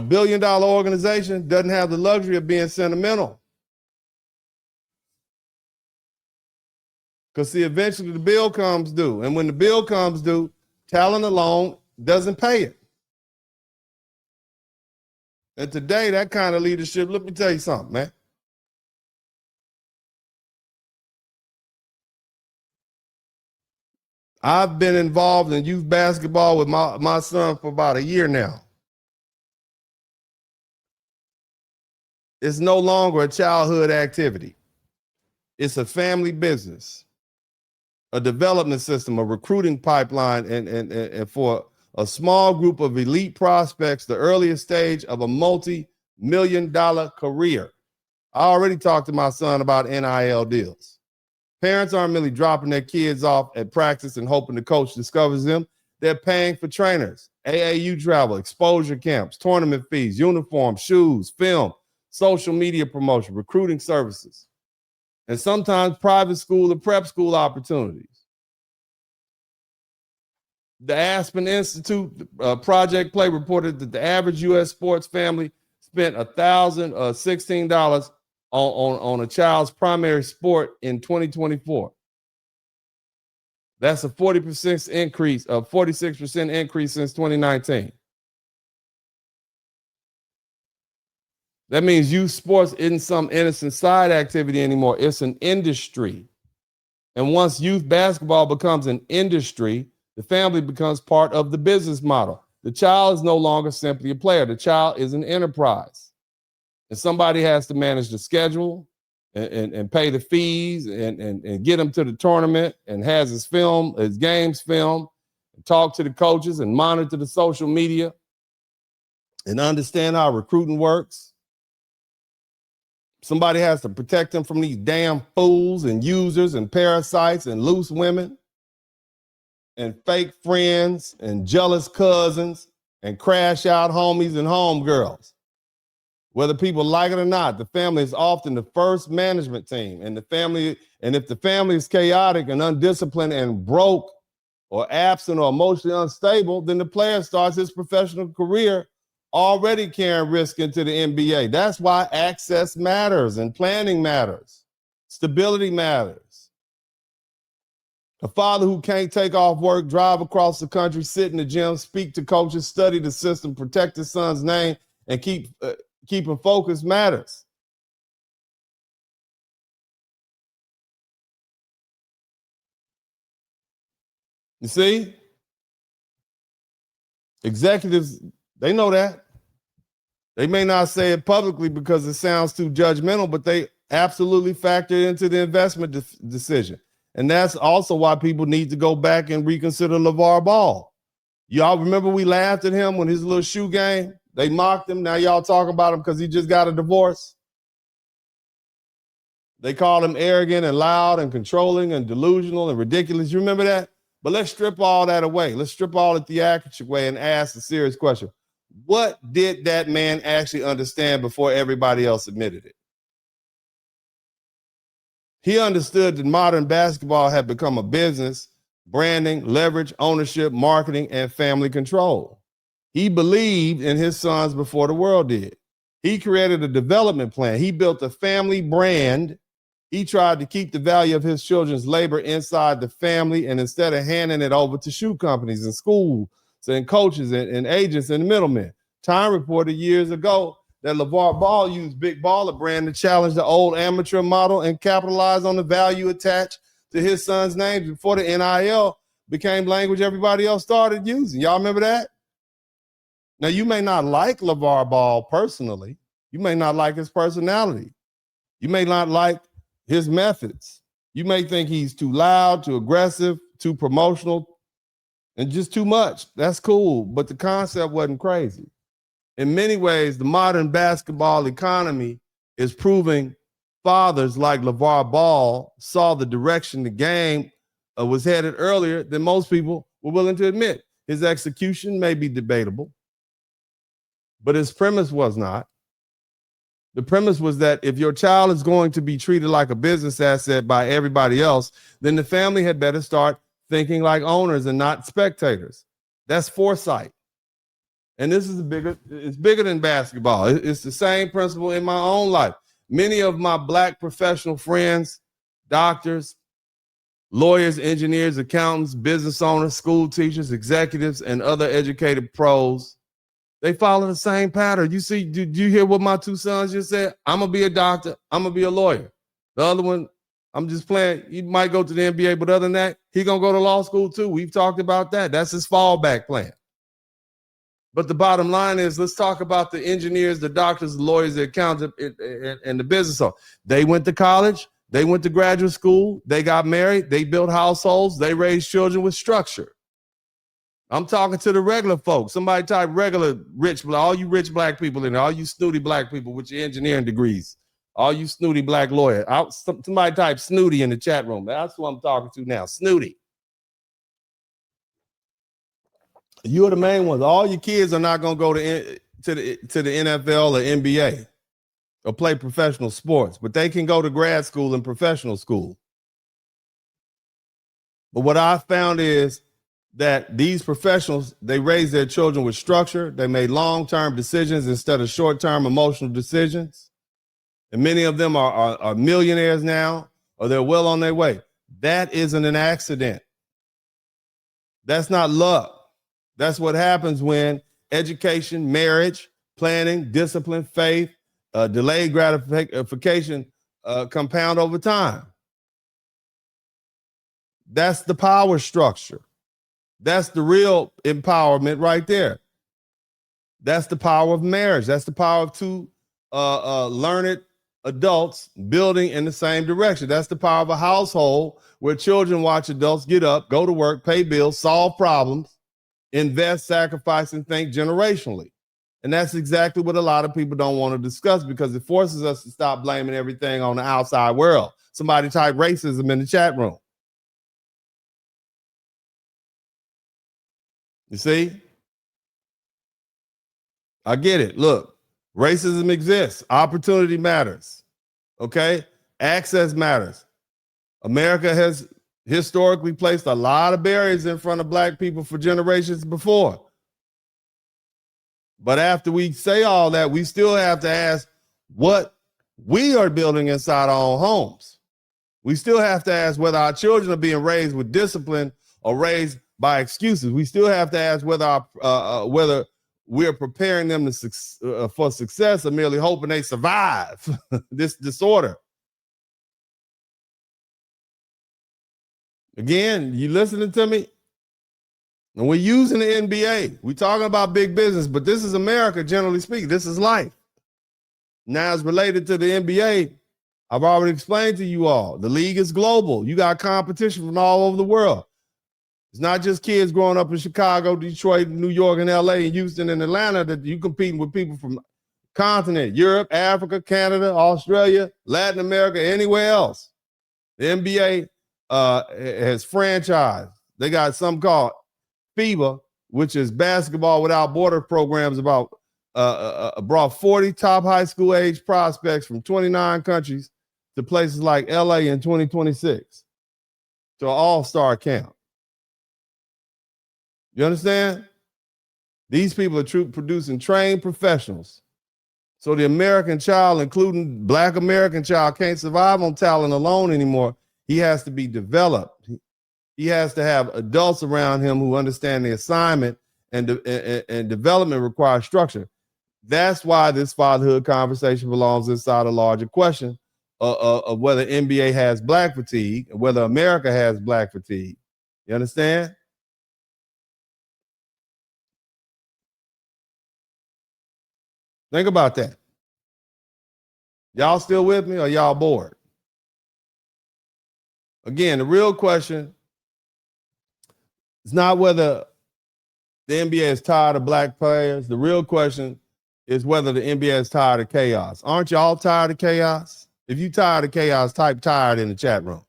A billion-dollar organization doesn't have the luxury of being sentimental. Because see, eventually the bill comes due. And when the bill comes due, talent alone doesn't pay it. And today, that kind of leadership, let me tell you something, man. I've been involved in youth basketball with my son for about a year now. It's no longer a childhood activity. It's a family business, a development system, a recruiting pipeline, and for a small group of elite prospects, the earliest stage of a multi-million-dollar career. I already talked to my son about NIL deals. Parents aren't merely dropping their kids off at practice and hoping the coach discovers them. They're paying for trainers, AAU travel, exposure camps, tournament fees, uniforms, shoes, film, social media promotion, recruiting services, and sometimes private school or prep school opportunities. The Aspen Institute Project Play reported that the average U.S. sports family spent $1,016 on a child's primary sport in 2024. That's a 46% increase since 2019. That means youth sports isn't some innocent side activity anymore. It's an industry. And once youth basketball becomes an industry, the family becomes part of the business model. The child is no longer simply a player. The child is an enterprise. And somebody has to manage the schedule and pay the fees and get him to the tournament and has his games filmed, and talk to the coaches and monitor the social media and understand how recruiting works. Somebody has to protect them from these damn fools and users and parasites and loose women and fake friends and jealous cousins and crash out homies and homegirls. Whether people like it or not, the family is often the first management team. And if the family is chaotic and undisciplined and broke or absent or emotionally unstable, then the player starts his professional career already carrying risk into the NBA. That's why access matters and planning matters. Stability matters. A father who can't take off work, drive across the country, sit in the gym, speak to coaches, study the system, protect his son's name, and keeping focus matters. You see? Executives, they know that. They may not say it publicly because it sounds too judgmental, but they absolutely factor it into the investment decision. And that's also why people need to go back and reconsider LeVar Ball. Y'all remember we laughed at him when his little shoe game? They mocked him. Now y'all talking about him because he just got a divorce. They called him arrogant and loud and controlling and delusional and ridiculous. You remember that? But let's strip all that away. Let's strip all the theatrical away and ask the serious question. What did that man actually understand before everybody else admitted it? He understood that modern basketball had become a business, branding, leverage, ownership, marketing, and family control. He believed in his sons before the world did. He created a development plan. He built a family brand. He tried to keep the value of his children's labor inside the family, and instead of handing it over to shoe companies and schools and coaches and agents and middlemen. Time reported years ago that LeVar Ball used Big Baller brand to challenge the old amateur model and capitalize on the value attached to his son's name before the NIL became language everybody else started using. Y'all remember that? Now, you may not like LeVar Ball personally. You may not like his personality. You may not like his methods. You may think he's too loud, too aggressive, too promotional, and just too much. That's cool, but the concept wasn't crazy. In many ways, the modern basketball economy is proving fathers like LeVar Ball saw the direction the game was headed earlier than most people were willing to admit. His execution may be debatable, but his premise was not. The premise was that if your child is going to be treated like a business asset by everybody else, then the family had better start thinking like owners and not spectators. That's foresight. And this is it's bigger than basketball. It's the same principle in my own life. Many of my black professional friends, doctors, lawyers, engineers, accountants, business owners, school teachers, executives, and other educated pros, they follow the same pattern. You see, did you hear what my two sons just said? I'm going to be a doctor. I'm going to be a lawyer. The other one, I'm just playing. He might go to the NBA, but other than that, he's going to go to law school too. We've talked about that. That's his fallback plan. But the bottom line is, let's talk about the engineers, the doctors, the lawyers, the accountants, and the business owners. They went to college. They went to graduate school. They got married. They built households. They raised children with structure. I'm talking to the regular folks. Somebody type regular rich, all you rich black people in there, all you snooty black people with your engineering degrees, all you snooty black lawyers. Somebody type snooty in the chat room. That's what I'm talking to now, snooty. You're the main ones. All your kids are not going to go to the NFL or NBA or play professional sports, but they can go to grad school and professional school. But what I found is that these professionals, they raise their children with structure. They made long-term decisions instead of short-term emotional decisions. And many of them are millionaires now, or they're well on their way. That isn't an accident. That's not luck. That's what happens when education, marriage, planning, discipline, faith, delayed gratification compound over time. That's the power structure. That's the real empowerment right there. That's the power of marriage. That's the power of two learned adults building in the same direction. That's the power of a household where children watch adults get up, go to work, pay bills, solve problems, invest, sacrifice, and think generationally. And that's exactly what a lot of people don't want to discuss, because it forces us to stop blaming everything on the outside world. Somebody type racism in the chat room. You see? I get it. Look, racism exists. Opportunity matters. Okay? Access matters. America has historically placed a lot of barriers in front of black people for generations before. But after we say all that, we still have to ask what we are building inside our own homes. We still have to ask whether our children are being raised with discipline or raised by excuses. We still have to ask whether whether we're preparing them for success or merely hoping they survive this disorder. Again, you listening to me? And we're using the NBA. We're talking about big business, but this is America, generally speaking. This is life. Now, it's related to the NBA. I've already explained to you all. The league is global. You got competition from all over the world. It's not just kids growing up in Chicago, Detroit, New York, and LA, and Houston, and Atlanta that you competing with people from continent, Europe, Africa, Canada, Australia, Latin America, anywhere else. The NBA has franchised. They got something called FIBA, which is basketball without border programs, brought 40 top high school age prospects from 29 countries to places like LA in 2026 to an all-star camp. You understand? These people are producing trained professionals. So the American child, including Black American child, can't survive on talent alone anymore. He has to be developed. He has to have adults around him who understand the assignment, and development requires structure. That's why this fatherhood conversation belongs inside a larger question of whether NBA has black fatigue, and whether America has black fatigue. You understand? Think about that. Y'all still with me, or y'all bored? Again, the real question is not whether the NBA is tired of black players. The real question is whether the NBA is tired of chaos. Aren't y'all tired of chaos? If you tired of chaos, type tired in the chat room.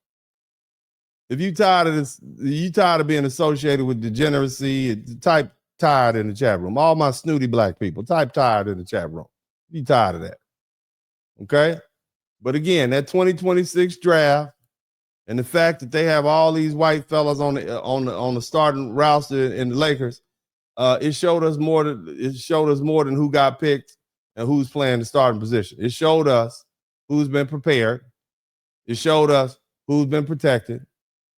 If you tired of this, you tired of being associated with degeneracy, type tired in the chat room. All my snooty black people, type tired in the chat room. You tired of that. Okay? But again, that 2026 draft and the fact that they have all these white fellas on the starting roster in the Lakers, it showed us more than who got picked and who's playing the starting position. It showed us who's been prepared. It showed us who's been protected.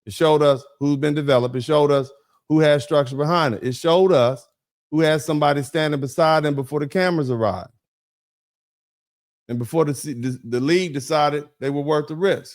It showed us who's been developed. It showed us who has structure behind it. It showed us who has somebody standing beside them before the cameras arrived and before the league decided they were worth the risk.